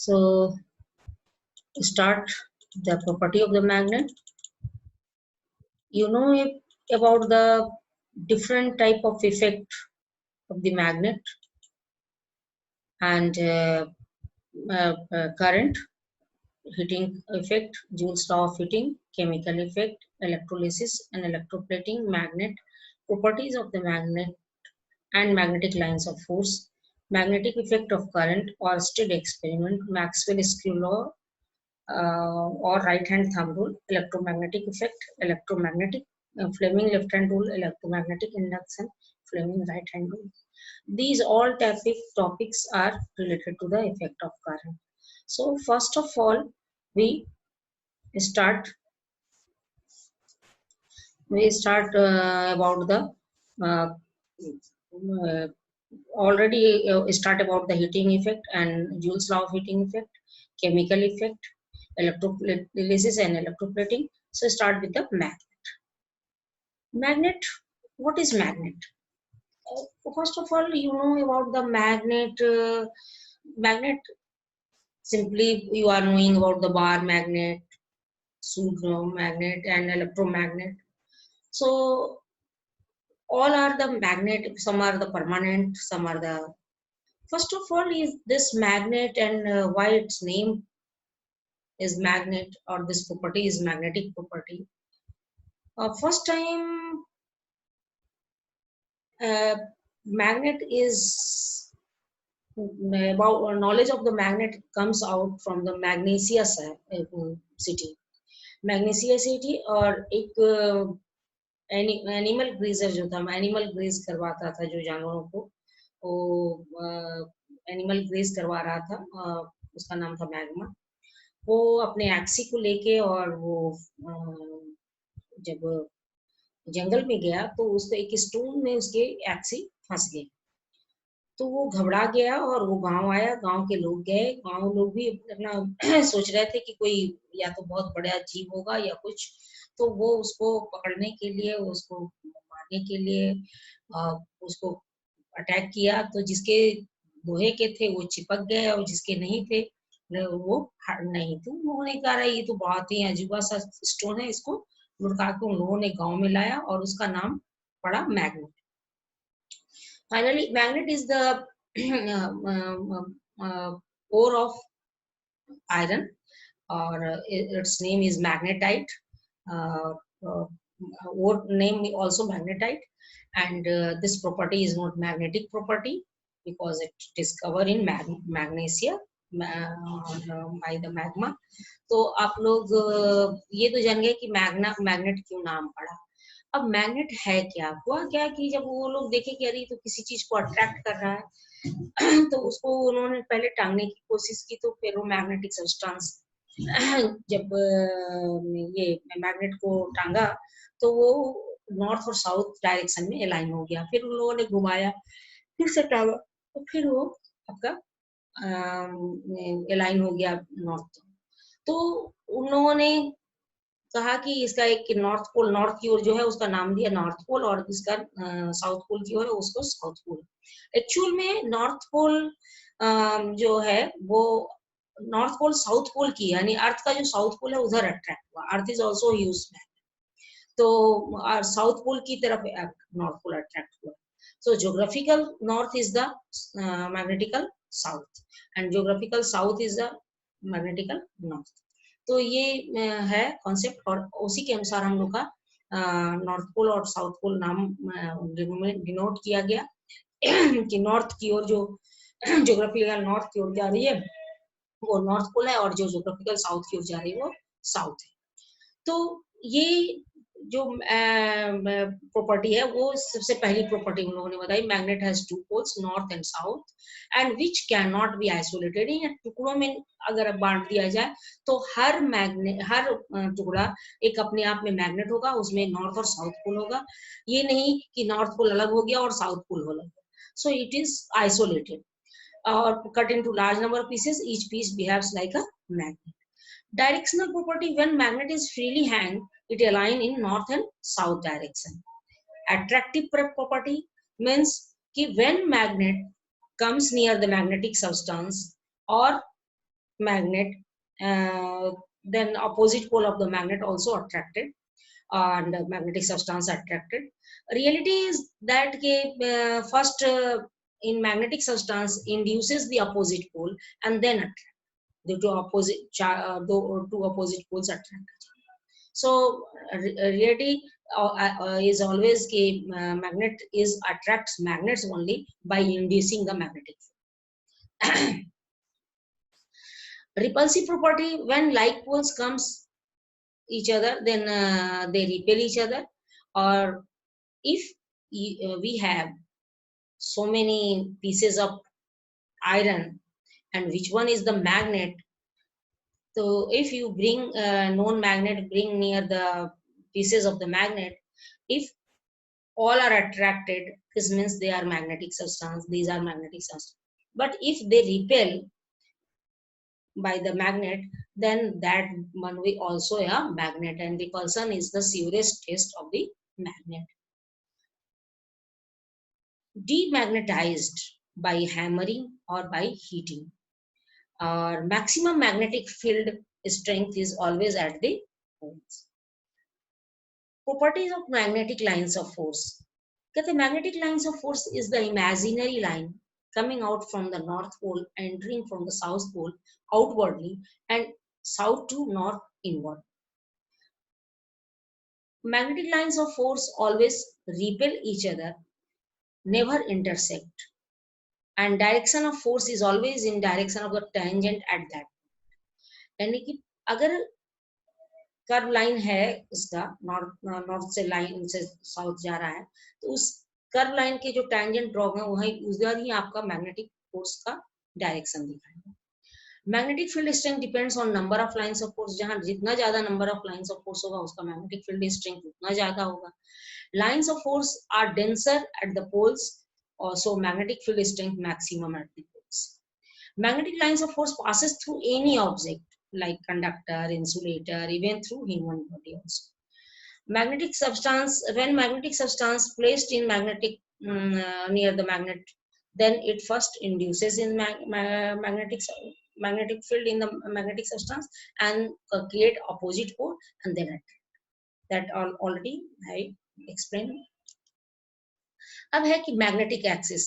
So start the property of the magnet. You know about the different type of effect of the magnet and current, heating effect, Joule's law of heating, chemical effect, electrolysis and electroplating, magnet, properties of the magnet and magnetic lines of force, magnetic effect of current, Oersted experiment, Maxwell-Screw law, or right hand thumb rule, electromagnetic effect, electromagnetic, Fleming left hand rule, electromagnetic induction, Fleming right hand rule. These all topics are related to the effect of current. So first of all, we start about the uh, uh, already start about the heating effect and Joule's law of heating effect, chemical effect, electrolysis and electroplating. So start with the magnet. Magnet, what is magnet? First of all, you know about the magnet. Magnet, simply you are knowing about the bar magnet, pseudo magnet and electromagnet. So all are the magnet, some are the permanent, some are the, first of all is this magnet and why its name is magnet or this property is magnetic property. First time magnet is about knowledge of the magnet comes out from the Magnesia city. Magnesia city और एक animal grazer जो था, animal graze करवाता था जो जानवरों को, वो एनिमल ग्रेज करवा रहा था, उसका नाम था मैग्मा। वो अपने एक्सी को लेके और वो जब जंगल में गया तो उसको एक स्टोन में उसके एक्सी फंस गई, तो वो घबरा गया और वो गांव आया, गांव के लोग गए, गांव लोग भी अपना सोच रहे थे कि कोई या तो बहुत बड़ा जीव होगा या कुछ, तो वो उसको पकड़ने के लिए, उसको मारने के लिए उसको अटैक किया। तो जिसके लोहे के थे वो चिपक गए और जिसके नहीं थे वो नहीं। तो उन्होंने कहा ये तो बहुत ही अजूबा सा स्टोन है, इसको लुढ़का के उन लोगों ने गांव में लाया और उसका नाम पड़ा magnet. Finally, magnet is the ore of iron, or its name is magnetite. Ore name also magnetite, and this property is not magnetic property because it discovered in magnesia by the magma. तो आप लोग ये तो जान गए कि magnet क्यों नाम पड़ा। अब मैग्नेट है क्या, हुआ क्या कि जब वो लोग देखे कि अरे तो किसी चीज को अट्रैक्ट कर रहा है तो उसको उन्होंने पहले टांगने की कोशिश की, तो फिर वो मैग्नेटिक सब्सटेंस जब ये मैग्नेट को टांगा तो वो नॉर्थ और साउथ डायरेक्शन में अलाइन हो गया। फिर उन लोगों ने घुमाया, फिर से टांगा, तो फिर वो आपका अलाइन हो गया नॉर्थ। तो उन लोगों ने कहा कि इसका एक नॉर्थ पोल, नॉर्थ की ओर जो है उसका नाम दिया नॉर्थ पोल, और इसका साउथ पोल की ओर है उसको साउथ पोल। एक्चुअल में नॉर्थ पोल जो है वो नॉर्थ पोल साउथ पोल की, यानी अर्थ का जो साउथ पोल है उधर अट्रैक्ट हुआ। Earth is also huge magnet, तो साउथ पोल की तरफ नॉर्थ पोल अट्रैक्ट हुआ। So geographical north is the magnetical south and geographical south is the magnetical north. तो ये है कॉन्सेप्ट, और उसी के अनुसार हम लोग का नॉर्थ पोल और साउथ पोल नाम डिनोट किया गया कि नॉर्थ की ओर जो ज्योग्राफिकल नॉर्थ की ओर जा रही है वो नॉर्थ पोल है, और जो ज्योग्राफिकल साउथ की ओर जा रही है वो साउथ है। तो ये जो प्रॉपर्टी है वो सबसे पहली प्रॉपर्टी उन लोगों ने बताई, magnet has two poles north and south and which can not be isolated. इन टुकड़ों में अगर बांट दिया जाए तो हर टुकड़ा एक अपने आप में मैग्नेट होगा, उसमें नॉर्थ और साउथ पोल होगा। ये नहीं कि नॉर्थ पोल अलग हो गया और साउथ पोल अलग। सो इट इज आइसोलेटेड और cut into large number of pieces, each piece behaves like a magnet. Directional property, when magnet is freely hang, it align in north and south direction. Attractive property means कि when magnet comes near the magnetic substance or magnet, then opposite pole of the magnet also attracted, and magnetic substance attracted. Reality is that first in magnetic substance induces the opposite pole and then attract, due to two opposite poles attract. So reality is always magnet is attracts magnets only by inducing the magnetic field. Repulsive property, when like poles comes each other, then they repel each other. Or if we have so many pieces of iron, and which one is the magnet, so if you bring known magnet, bring near the pieces of the magnet, if all are attracted, this means they are magnetic substance, these are magnetic substance. But if they repel by the magnet, then that one will also a magnet, and repulsion is the surest test of the magnet. Demagnetized by hammering or by heating. Our maximum magnetic field strength is always at the poles. Properties of magnetic lines of force. The magnetic lines of force is the imaginary line coming out from the North Pole, entering from the South Pole outwardly, and south to north inward. Magnetic lines of force always repel each other, never intersect, and direction of force is always in direction of the tangent at that. यानी कि अगर curve line है उसका north से line से south जा रहा है, तो उस कर्व लाइन के जो टेंजेंट ड्रॉ है वही उधर ही आपका मैग्नेटिक फोर्स का डायरेक्शन दिखाएगा. Magnetic field strength depends on number of lines of force. जहां जितना ज्यादा number of lines of force होगा उसका मैग्नेटिक फील्ड स्ट्रेंथ उतना ज्यादा होगा. Lines of force are denser at the poles, so magnetic field strength maximum at the poles. Magnetic lines of force passes through any object like conductor, insulator, even through human body also. Magnetic substance, when magnetic substance placed in near the magnet, then it first induces in magnetic field in the magnetic substance and create opposite pole and then attract. That already I explained. अब है कि magnetic axis,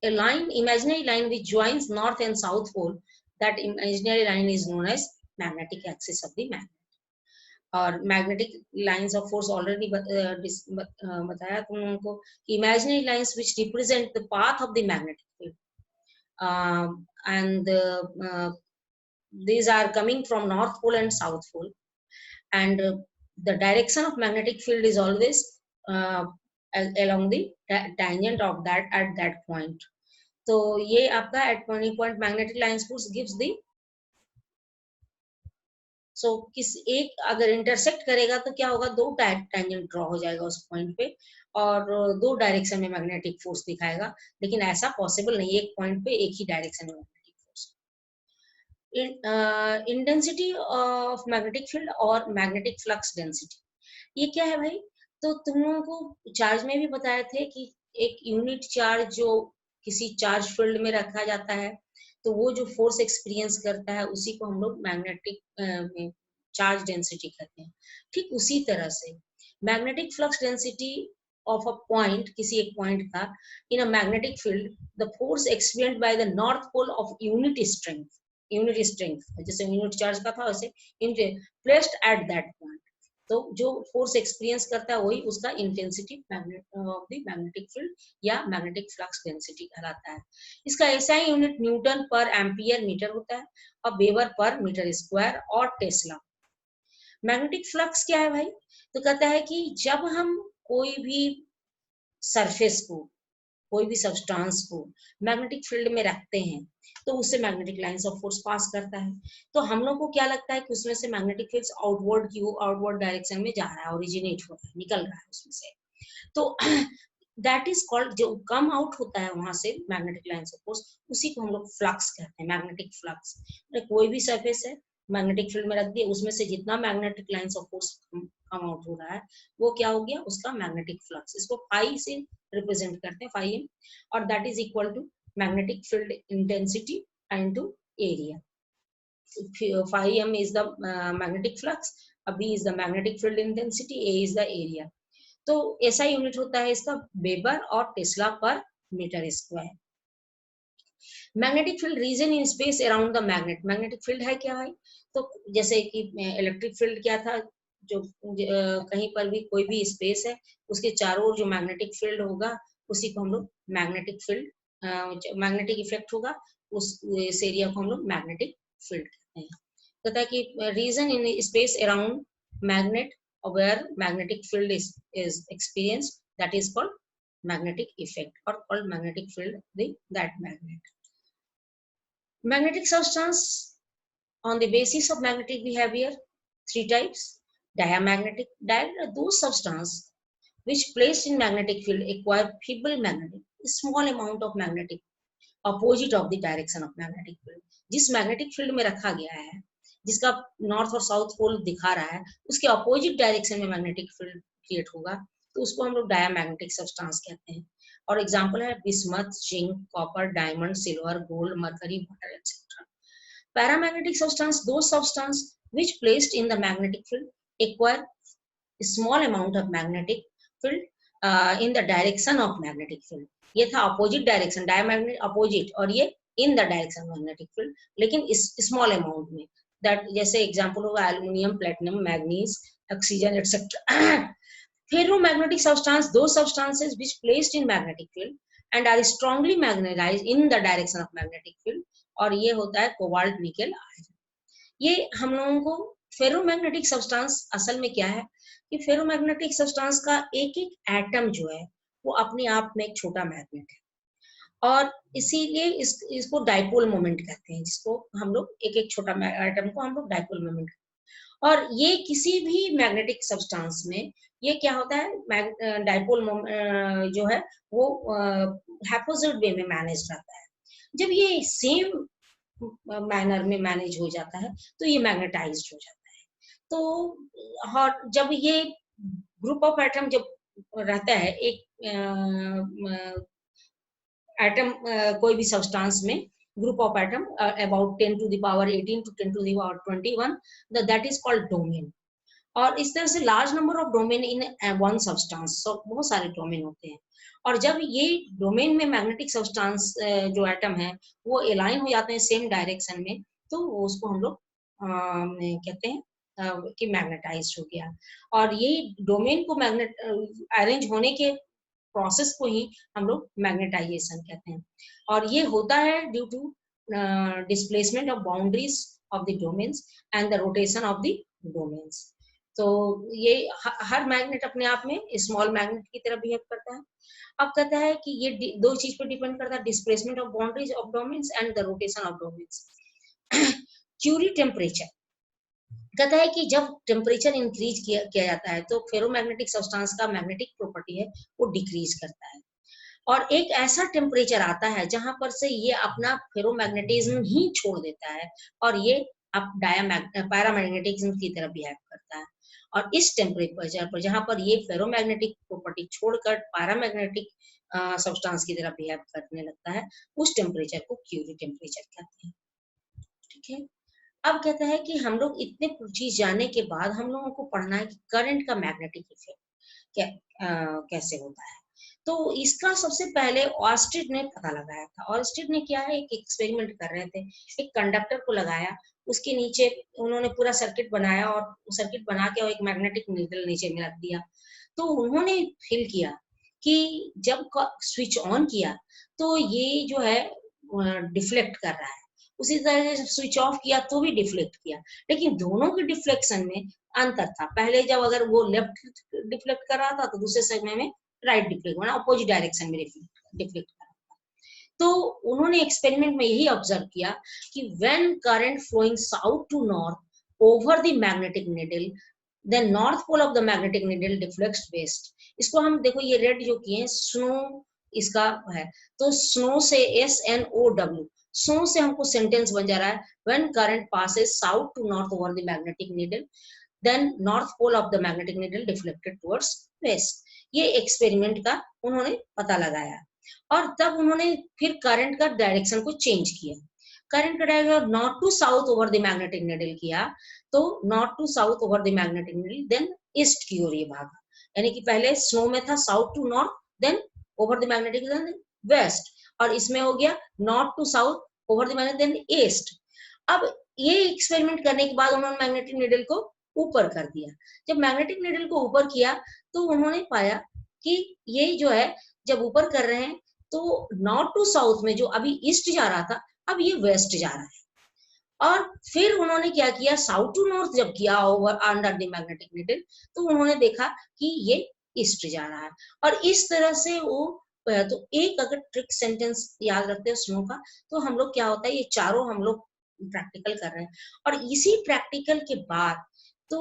a line, imaginary line which joins north and south pole, that imaginary line is known as magnetic axis of the magnet. और magnetic lines of force already बताया तुम लोगों को कि imaginary lines which represent the path of the magnetic field, and these are coming from north pole and south pole, and the direction of magnetic field is always along the tangent of that at that point. तो ये आपका at any point magnetic lines force gives the, so किस एक अगर intersect करेगा तो क्या होगा, दो टेंजेंट ड्रॉ हो जाएगा उस पॉइंट पे और दो डायरेक्शन में मैग्नेटिक फोर्स दिखाएगा. लेकिन ऐसा पॉसिबल नहीं है एक पॉइंट पे एक ही डायरेक्शन में magnetic force. Intensity of magnetic field और मैग्नेटिक फ्लक्स डेंसिटी, ये क्या है भाई? तो तुम लोगों को चार्ज में भी बताए थे कि एक यूनिट चार्ज जो किसी चार्ज फील्ड में रखा जाता है तो वो जो फोर्स एक्सपीरियंस करता है उसी को हम लोग मैग्नेटिक चार्ज डेंसिटी कहते हैं. ठीक उसी तरह से magnetic flux density of a point, किसी एक पॉइंट का in a magnetic field, the force experienced by the north pole of unit strength, जैसे यूनिट चार्ज का था वैसे प्लेस्ड एट दैट पॉइंट, तो जो फोर्स एक्सपीरियंस करता है वही उसका intensity of the magnetic field या मैग्नेटिक फ्लक्स डेंसिटी कहलाता है. इसका ऐसा ही यूनिट न्यूटन पर एम्पियर मीटर होता है और वेबर पर मीटर स्क्वायर और टेस्ला. मैग्नेटिक फ्लक्स क्या है भाई? तो कहता है कि जब हम कोई भी सरफेस को, कोई भी सब्सटेंस को मैग्नेटिक फील्ड में रखते हैं तो उससे magnetic lines of force pass करता है. तो हम लोग को क्या लगता है कि उसमें से मैग्नेटिक फील्ड आउटवर्ड की आउटवर्ड डायरेक्शन में जा रहा है, ओरिजिनेट हो रहा है, निकल रहा है उसमें से. तो दैट इज कॉल्ड, जो कम आउट होता है वहां से मैग्नेटिक लाइंस ऑफ फोर्स, उसी को हम लोग फ्लक्स कहते हैं, मैग्नेटिक फ्लक्स. कोई भी सरफेस है मैग्नेटिक फील्ड में रख दिए, उसमें से जितना magnetic lines of force come out हो रहा है वो क्या हो गया, उसका मैग्नेटिक फ्लक्स. इसको फाई से रिप्रेजेंट करते हैं, फाई एम, और that is equal to magnetic field intensity into area. phi m is the magnetic flux, b is the magnetic field intensity, a is the area. तो ऐसा unit होता है इसका वेबर और tesla per metre square. Magnetic field region in space around the magnet, magnetic field है क्या भाई, तो जैसे कि इलेक्ट्रिक फील्ड क्या था, जो कहीं पर भी कोई भी स्पेस है उसके चारों ओर जो मैग्नेटिक फील्ड होगा उसी को हम लोग मैग्नेटिक फील्ड, मैग्नेटिक इफेक्ट होगा उस एरिया को हम लोग मैग्नेटिक फील्ड कहते हैं। कहता है कि region in space around magnet where magnetic field is experienced, that is called magnetic effect or called magnetic field that magnet. Magnetic substance on the basis of magnetic behavior, three types. Diamagnetic, those substance which placed in magnetic field acquire feeble magnetic, small amount of magnetic opposite of the direction of magnetic field. जिस magnetic field में रखा गया है, जिसका north और south pole दिखा रहा है, उसके अपोजिट डायरेक्शन में मैग्नेटिक फील्ड क्रिएट होगा, तो उसको हम लोग डायमैग्नेटिक सब्सटेंस कहते हैं। और एग्जांपल है bismuth, zinc, copper, diamond, silver, gold, mercury, water etcetera. Paramagnetic substance, दो substance which placed in the magnetic field acquire small amount of magnetic field in the direction of magnetic field. ये था opposite direction, diamagnet opposite, और ये in the direction of magnetic field, लेकिन small amount में। That जैसे example होगा aluminium, platinum, manganese, oxygen etcetera. Ferromagnetic substance, दो substances which placed in magnetic field and are strongly magnetised in the direction of magnetic field, और ये होता है cobalt, nickel, iron. ये हम लोगों को फेरोमैग्नेटिक सब्सटेंस असल में क्या है कि फेरोमैग्नेटिक सब्सटेंस का एक एक एटम जो है वो अपने आप में एक छोटा मैग्नेट है, और इसीलिए इसको डाइपोल मोमेंट कहते हैं, जिसको हम लोग एक एक छोटा एटम को हम लोग डाइपोल मोमेंट। और ये किसी भी मैग्नेटिक सब्सटेंस में ये क्या होता है, डाइपोल जो है वो हाइपोजिट वे में मैनेज रहता है। जब ये सेम मैनर में मैनेज हो जाता है तो ये मैग्नेटाइज्ड हो जाता है। तो जब ये ग्रुप ऑफ एटम जब रहता है एक एटम, कोई भी सब्सटेंस में group of atom about 10 to the power 18 to 10 to the power 21, that is called domain. और इस तरह से large number of domain in one substance, बहुत सारे डोमेन होते हैं। और जब ये डोमेन में मैग्नेटिक सब्सटेंस जो एटम है वो अलाइन हो जाते हैं सेम डायरेक्शन में, तो उसको हम लोग कहते हैं कि मैग्नेटाइज्ड हो गया। और ये डोमेन को मैग्नेट अरेंज होने के प्रोसेस को ही हम लोग मैग्नेटाइजेशन कहते हैं। और ये होता है due to displacement of boundaries of the domains and the rotation of the domains. तो ये हर मैग्नेट अपने आप में स्मॉल मैग्नेट की तरह बिहेव करता है। अब कहता है कि ये दो चीज पर डिपेंड करता है, displacement of boundaries of domains and the rotation of domains. Curie temperature कहता है कि जब टेम्परेचर इंक्रीज किया जाता है तो फेरोमैग्नेटिक सब्सटेंस का मैग्नेटिक प्रॉपर्टी है वो डिक्रीज करता है, और एक ऐसा टेम्परेचर आता है जहां पर से ये अपना फेरोमैग्नेटिज्म ही छोड़ देता है और ये अब पैरामैग्नेटिज्म की तरह बिहेव करता है। और इस टेम्परेचर पर जहां पर ये फेरोमैग्नेटिक प्रॉपर्टी छोड़कर पैरामैग्नेटिक सब्सटेंस की तरह बिहेव करने लगता है, उस टेम्परेचर को क्यूरी टेम्परेचर कहते हैं। ठीक है, अब कहता है कि हम लोग इतने चीज जानने के बाद हम लोगों को पढ़ना है कि करंट का मैग्नेटिक इफेक्ट कैसे होता है। तो इसका सबसे पहले ऑर्स्टेड ने पता लगाया था। ऑर्स्टेड ने क्या है, एक एक्सपेरिमेंट कर रहे थे, एक कंडक्टर को लगाया, उसके नीचे उन्होंने पूरा सर्किट बनाया और सर्किट बना के एक मैग्नेटिक नीडल नीचे में रख दिया। तो उन्होंने फील किया कि जब स्विच ऑन किया तो ये जो है डिफ्लेक्ट कर रहा है, उसी तरह से स्विच ऑफ किया तो भी डिफ्लेक्ट किया, लेकिन दोनों के डिफ्लेक्शन में अंतर था। पहले जब अगर वो लेफ्ट डिफ्लेक्ट कर रहा था तो दूसरे समय में राइट डिफ्लेक्ट, माना अपोजिट डायरेक्शन में डिफ्लेक्ट कर रहा था। तो उन्होंने एक्सपेरिमेंट में यही ऑब्जर्व किया कि when current flowing south to north over the magnetic needle, then north pole of the magnetic needle deflects west. इसको हम देखो, ये रेड जो किए स्नो इसका है, तो स्नो से SNOW, स्नो से हमको सेंटेंस बन जा रहा है when current passes south to north over the magnetic needle, then north pole of the magnetic needle deflected towards west. ये एक्सपेरिमेंट का उन्होंने पता लगाया और तब उन्होंने फिर करंट का डायरेक्शन को चेंज किया। करंट का direction north to south over the magnetic needle किया, तो north to south over the magnetic needle, then east की ओर ये भागा, यानी कि पहले स्नो में था south to north, then over the magnetic then west, और इसमें हो गया north to south over the magnetic then east. अब ये एक्सपेरिमेंट करने के बाद उन्होंने मैग्नेटिक नीडल को ऊपर कर दिया। जब मैग्नेटिक नीडल को ऊपर किया तो उन्होंने पाया कि ये जो है जब ऊपर कर रहे हैं तो नॉर्थ टू साउथ में जो अभी ईस्ट जा रहा था अब ये वेस्ट जा रहा है। और फिर उन्होंने क्या किया, साउथ टू नॉर्थ जब किया over under the magnetic needle, तो उन्होंने देखा कि ये ईस्ट जा रहा है। और इस तरह से वो तो एक अगर ट्रिक सेंटेंस याद रखते हैं स्नो का, तो हम लोग क्या होता है ये चारों हम लोग प्रैक्टिकल कर रहे हैं। और इसी प्रैक्टिकल के बाद तो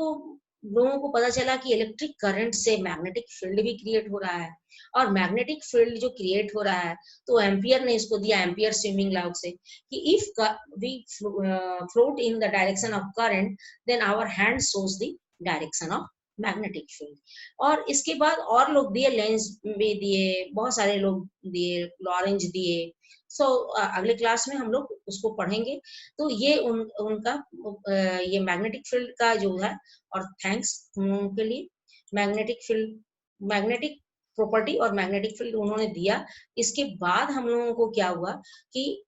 लोगों को पता चला कि इलेक्ट्रिक करंट से मैग्नेटिक फील्ड भी क्रिएट हो रहा है, और मैग्नेटिक फील्ड जो क्रिएट हो रहा है तो एम्पियर ने इसको दिया, एम्पियर स्विमिंग लॉ से, कि if we float in the direction of current then our hand shows the direction of magnetic field. और इसके बाद और लोग दिए, लेंस भी दिए, बहुत सारे लोग दिए, लॉरेंज दिए। सो अगले क्लास में हम लोग उसको पढ़ेंगे। तो ये उनका ये मैग्नेटिक फील्ड का जो है, और थैंक्स उनके लिए, मैग्नेटिक फील्ड, मैग्नेटिक प्रॉपर्टी और मैग्नेटिक फील्ड उन्होंने दिया। इसके बाद हम लोगों को क्या हुआ कि